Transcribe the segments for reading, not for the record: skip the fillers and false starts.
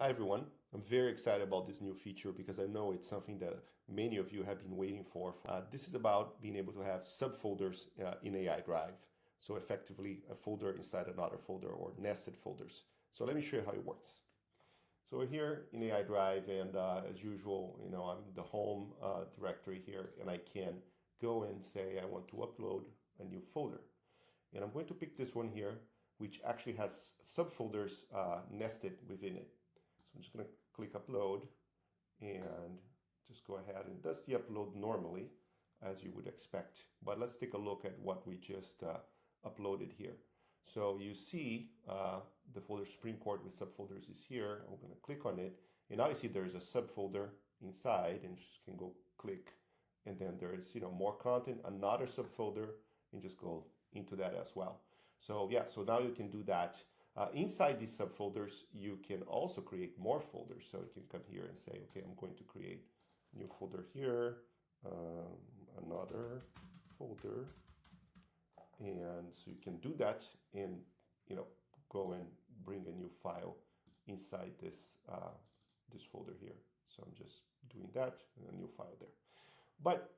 Hi everyone, I'm very excited about this new feature because I know it's something that many of you have been waiting for. This is about being able to have subfolders in AI Drive. So effectively a folder inside another folder or nested folders. So let me show you how it works. So we're here in AI Drive and as usual, I'm in the home directory here and I can go and say I want to upload a new folder. And I'm going to pick this one here, which actually has subfolders nested within it. So I'm just going to click upload and just go ahead and does the upload normally as you would expect. But let's take a look at what we just uploaded here. So you see the folder Supreme Court with subfolders is here. I'm going to click on it and now you see there's a subfolder inside and just can go click and then there's more content, another subfolder, and just go into that as well. So yeah, so now you can do that. Inside these subfolders, you can also create more folders. So you can come here and say, okay, I'm going to create a new folder here, another folder. And so you can do that and, go and bring a new file inside this, this folder here. So I'm just doing that and a new file there. But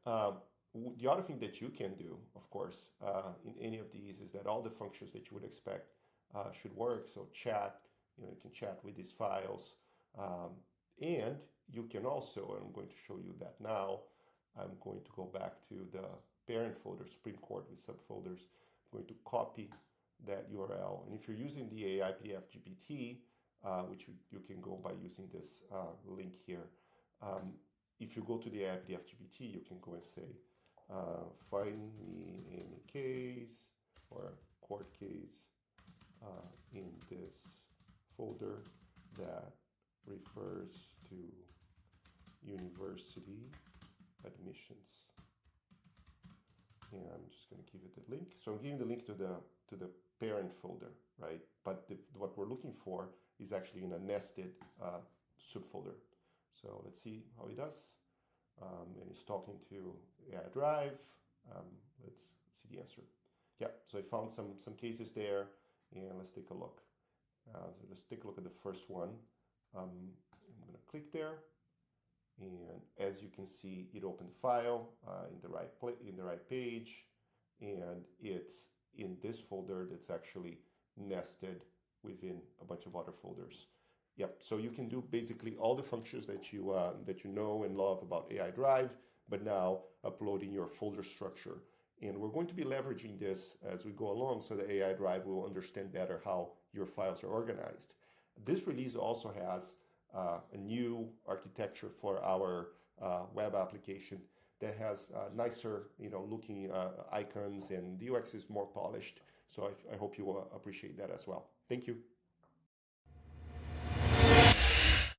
the other thing that you can do, of course, in any of these is that all the functions that you would expect should work. So chat, you can chat with these files. And you can also, and I'm going to show you that now, I'm going to go back to the parent folder, Supreme Court with subfolders. I'm going to copy that URL. And if you're using the AI PDF GPT, which you can go by using this link here, if you go to the AI PDF GPT, you can go and say, find me any case or court case in this folder that refers to university admissions. And I'm just going to give it the link. So I'm giving the link to the parent folder, right? But what we're looking for is actually in a nested subfolder. So let's see how it does. And it's talking to AI Drive. Let's see the answer. Yeah, so I found some cases there, and let's take a look. So let's take a look at the first one. I'm going to click there, and as you can see, it opened the file in the right page, and it's in this folder that's actually nested within a bunch of other folders. Yep, so you can do basically all the functions that you know and love about AI Drive, but now uploading your folder structure. And we're going to be leveraging this as we go along so that AI Drive will understand better how your files are organized. This release also has a new architecture for our web application that has nicer, looking icons, and the UX is more polished. So I hope you will appreciate that as well. Thank you.